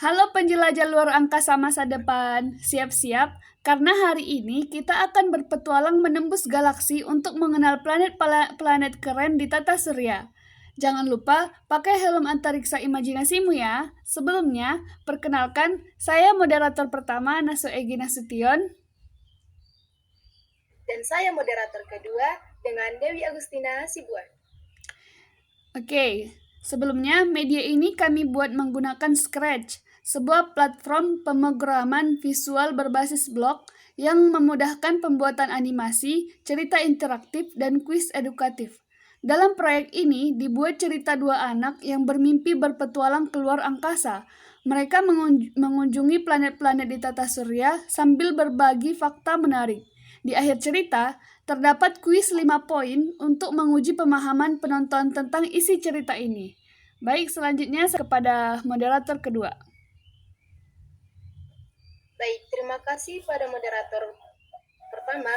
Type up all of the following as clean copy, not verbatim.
Halo penjelajah luar angkasa masa depan, siap-siap karena hari ini kita akan berpetualang menembus galaksi untuk mengenal planet-planet keren di tata surya. Jangan lupa pakai helm antariksa imajinasimu ya. Sebelumnya, perkenalkan saya moderator pertama Naso Egi Nasution. Dan saya moderator kedua dengan Dewi Agustina Hasibuan. Oke, sebelumnya media ini kami buat menggunakan Scratch, sebuah platform pemrograman visual berbasis blok yang memudahkan pembuatan animasi, cerita interaktif, dan kuis edukatif. Dalam proyek ini dibuat cerita dua anak yang bermimpi berpetualang keluar angkasa. Mereka mengunjungi planet-planet di tata surya sambil berbagi fakta menarik. Di akhir cerita, terdapat kuis 5 poin untuk menguji pemahaman penonton tentang isi cerita ini. Baik, selanjutnya kepada moderator kedua. Baik, terima kasih pada moderator pertama.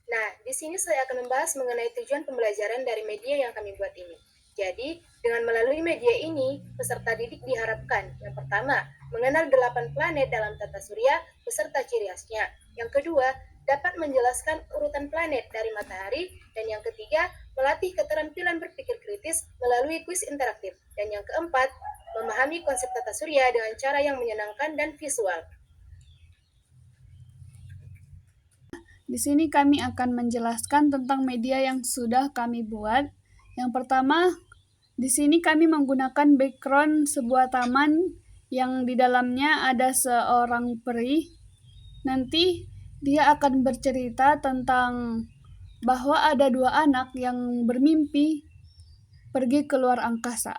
Nah, di sini saya akan membahas mengenai tujuan pembelajaran dari media yang kami buat ini. Jadi, dengan melalui media ini, peserta didik diharapkan yang pertama, mengenal 8 planet dalam tata surya beserta ciri khasnya. Yang kedua, dapat menjelaskan urutan planet dari matahari. Dan yang ketiga, melatih keterampilan berpikir kritis melalui kuis interaktif. Dan yang keempat, memahami konsep tata surya dengan cara yang menyenangkan dan visual. Di sini kami akan menjelaskan tentang media yang sudah kami buat. Yang pertama, di sini kami menggunakan background sebuah taman yang di dalamnya ada seorang peri. Nanti dia akan bercerita tentang bahwa ada dua anak yang bermimpi pergi ke luar angkasa.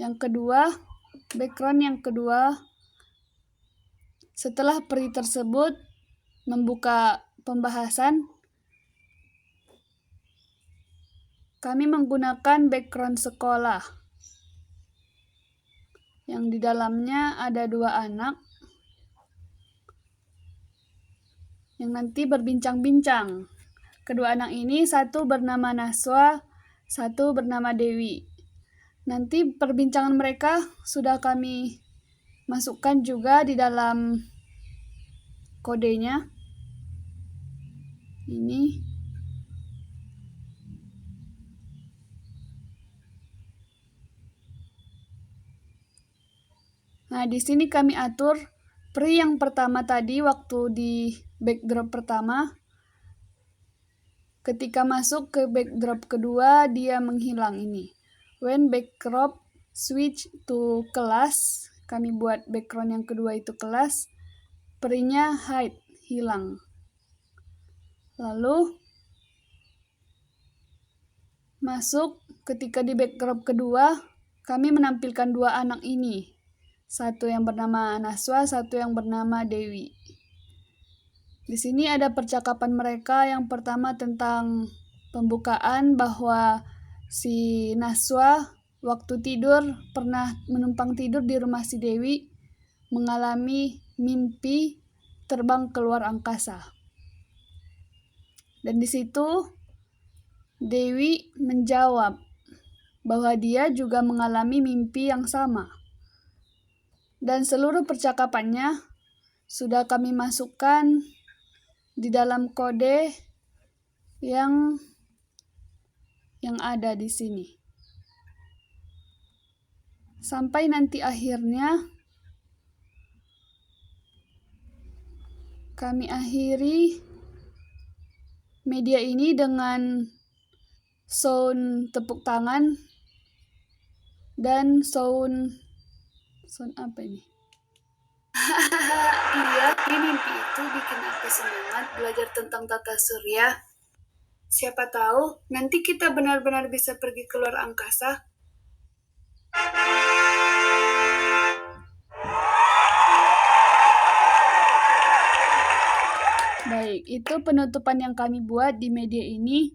Yang kedua, background yang kedua, setelah peri tersebut membuka pembahasan, kami menggunakan background sekolah yang di dalamnya ada dua anak yang nanti berbincang-bincang. Kedua anak ini satu bernama Naswa, satu bernama Dewi. Nanti perbincangan mereka sudah kami masukkan juga di dalam kodenya. Ini. Nah, di sini kami atur peri yang pertama tadi waktu di backdrop pertama. Ketika masuk ke backdrop kedua, dia menghilang ini. When backdrop switch to kelas, kami buat background yang kedua itu kelas, perinya hide, hilang. Lalu masuk ketika di backdrop kedua, kami menampilkan dua anak ini. Satu yang bernama Naswa, satu yang bernama Dewi. Di sini ada percakapan mereka. Yang pertama tentang pembukaan bahwa si Naswa waktu tidur pernah menumpang tidur di rumah si Dewi, mengalami mimpi terbang keluar angkasa. Dan di situ Dewi menjawab bahwa dia juga mengalami mimpi yang sama. Dan seluruh percakapannya sudah kami masukkan di dalam kode yang ada di sini. Sampai nanti akhirnya kami akhiri media ini dengan sound tepuk tangan dan sound apa ini? Iya, mimpi itu bikin aku semangat belajar tentang tata surya. Siapa tahu nanti kita benar-benar bisa pergi keluar angkasa. Baik, itu penutupan yang kami buat di media ini.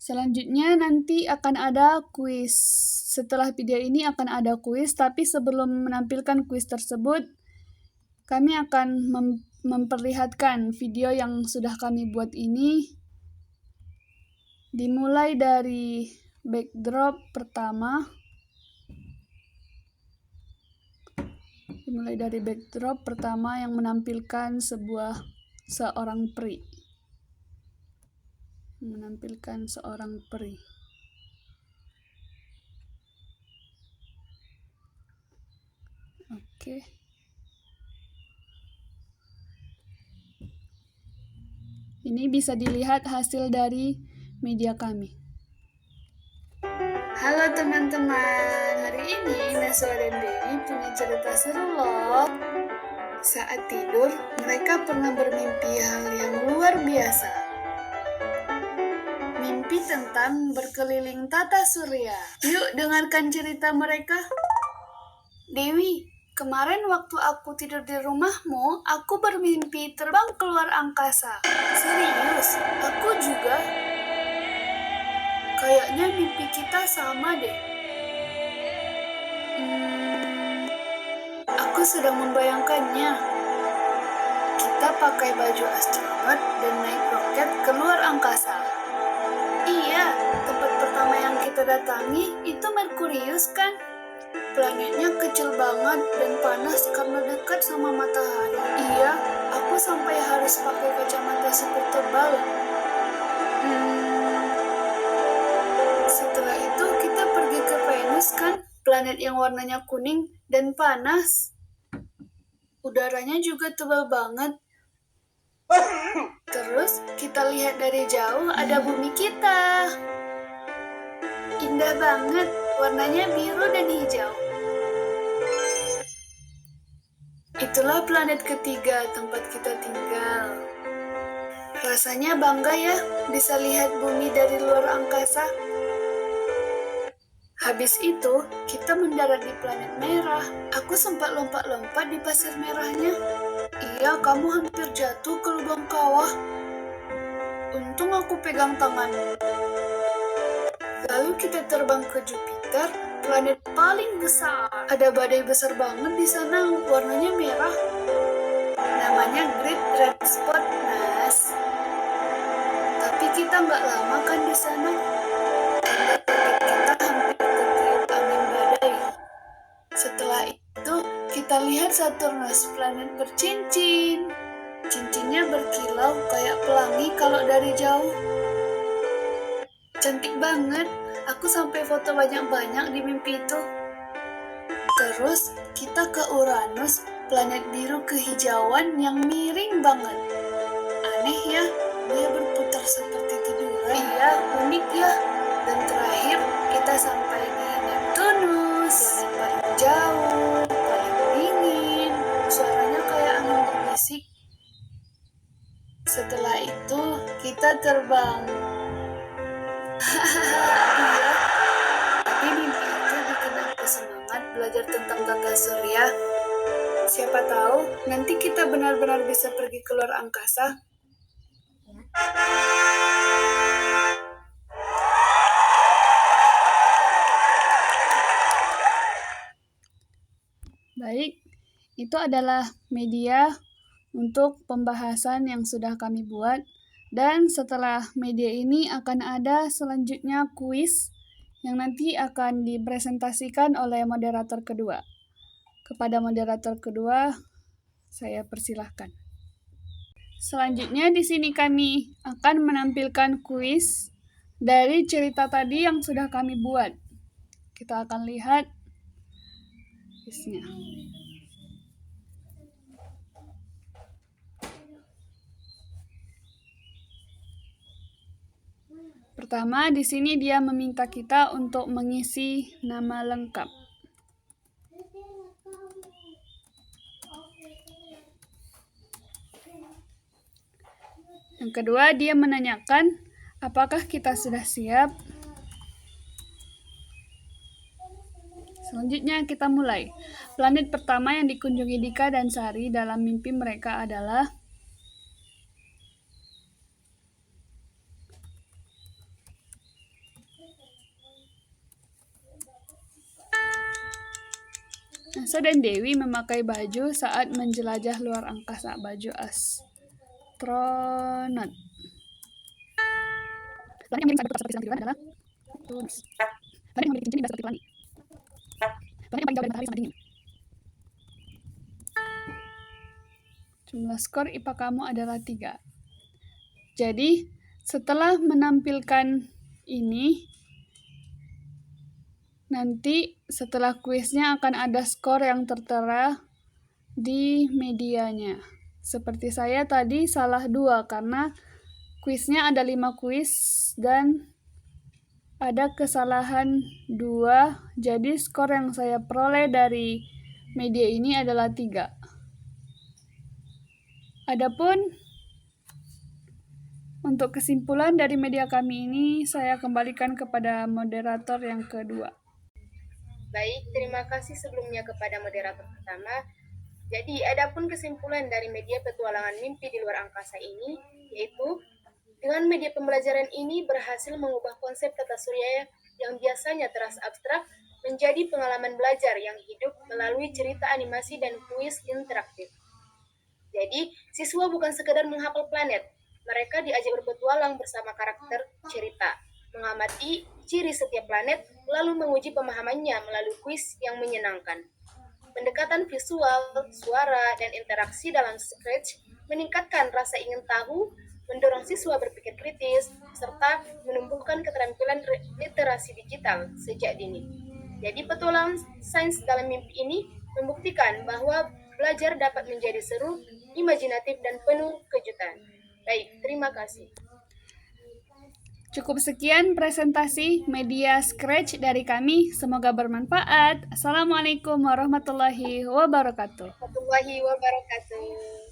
Selanjutnya nanti akan ada kuis. Setelah video ini akan ada kuis, tapi sebelum menampilkan kuis tersebut, kami akan memperlihatkan video yang sudah kami buat ini Dimulai dari backdrop pertama. Yang menampilkan seorang peri. Oke. Ini bisa dilihat hasil dari media kami. Halo teman-teman, hari ini Naswa dan Dewi punya cerita seru loh. Saat tidur, mereka pernah bermimpi hal yang luar biasa. Mimpi tentang berkeliling tata surya. Yuk dengarkan cerita mereka. Dewi, kemarin waktu aku tidur di rumahmu, aku bermimpi terbang keluar angkasa. Serius, aku juga. Kayaknya mimpi kita sama deh. Aku sedang membayangkannya. Kita pakai baju astronot dan naik roket keluar angkasa. Iya, tempat pertama yang kita datangi itu Merkurius kan? Planetnya kecil banget dan panas karena dekat sama matahari. Iya, aku sampai harus pakai kacamata super tebal. Setelah itu kita pergi ke Venus kan? Planet yang warnanya kuning dan panas. Udaranya juga tebal banget. Terus kita lihat dari jauh ada bumi kita. Indah banget, warnanya biru dan hijau. Itulah planet ketiga tempat kita tinggal. Rasanya bangga ya bisa lihat bumi dari luar angkasa. Habis itu, kita mendarat di planet merah. Aku sempat lompat-lompat di pasir merahnya. Iya, kamu hampir jatuh ke lubang kawah. Untung aku pegang tanganmu. Lalu kita terbang ke Jupiter, planet paling besar. Ada badai besar banget di sana, warnanya merah. Namanya Great Red Spot, Nas. Tapi kita nggak lama kan di sana. Kita hampir tertiup angin badai. Setelah itu, kita lihat Saturnus, planet bercincin. Cincinnya berkilau kayak pelangi kalau dari jauh. Cantik banget, aku sampai foto banyak-banyak di mimpi itu. Terus kita ke Uranus, planet biru kehijauan yang miring banget. Aneh ya, dia berputar seperti tiduran. Iya, unik ya. Dan terakhir kita sampai di Neptunus, planet paling jauh, paling dingin. Suaranya kayak angin berbisik. Setelah itu kita terbang. Iya, tapi mimpi itu bikin aku semangat belajar tentang tata surya. Siapa tahu nanti kita benar-benar bisa pergi keluar angkasa. Baik, itu adalah media untuk pembahasan yang sudah kami buat. Dan setelah media ini akan ada selanjutnya kuis yang nanti akan dipresentasikan oleh moderator kedua. Kepada moderator kedua, saya persilahkan. Selanjutnya di sini kami akan menampilkan kuis dari cerita tadi yang sudah kami buat. Kita akan lihat kuisnya. Pertama, di sini dia meminta kita untuk mengisi nama lengkap. Yang kedua, dia menanyakan apakah kita sudah siap. Selanjutnya kita mulai. Planet pertama yang dikunjungi Dika dan Sari dalam mimpi mereka adalah Nasa dan Dewi memakai baju saat menjelajah luar angkasa, baju astronot. Planet yang mengiring cyber seperti silang adalah Venus. Planet yang memiliki cincin lindas seperti pelangi. Planet yang paling jauh dari matahari sangat dingin. Jumlah skor IPA kamu adalah 3. Jadi, setelah menampilkan ini, nanti setelah kuisnya akan ada skor yang tertera di medianya. Seperti saya tadi salah 2 karena kuisnya ada 5 kuis dan ada kesalahan 2. Jadi skor yang saya peroleh dari media ini adalah 3. Adapun untuk kesimpulan dari media kami ini, saya kembalikan kepada moderator yang kedua. Baik, terima kasih sebelumnya kepada moderator pertama. Jadi, adapun kesimpulan dari media petualangan mimpi di luar angkasa ini, yaitu dengan media pembelajaran ini berhasil mengubah konsep tata surya yang biasanya terasa abstrak menjadi pengalaman belajar yang hidup melalui cerita animasi dan kuis interaktif. Jadi, siswa bukan sekedar menghafal planet, mereka diajak berpetualang bersama karakter cerita, mengamati ciri setiap planet, lalu menguji pemahamannya melalui kuis yang menyenangkan. Pendekatan visual, suara, dan interaksi dalam Scratch meningkatkan rasa ingin tahu, mendorong siswa berpikir kritis, serta menumbuhkan keterampilan literasi digital sejak dini. Jadi petualangan sains dalam mimpi ini membuktikan bahwa belajar dapat menjadi seru, imajinatif, dan penuh kejutan. Baik, terima kasih. Cukup sekian presentasi media Scratch dari kami. Semoga bermanfaat. Assalamualaikum warahmatullahi wabarakatuh. Warahmatullahi wabarakatuh.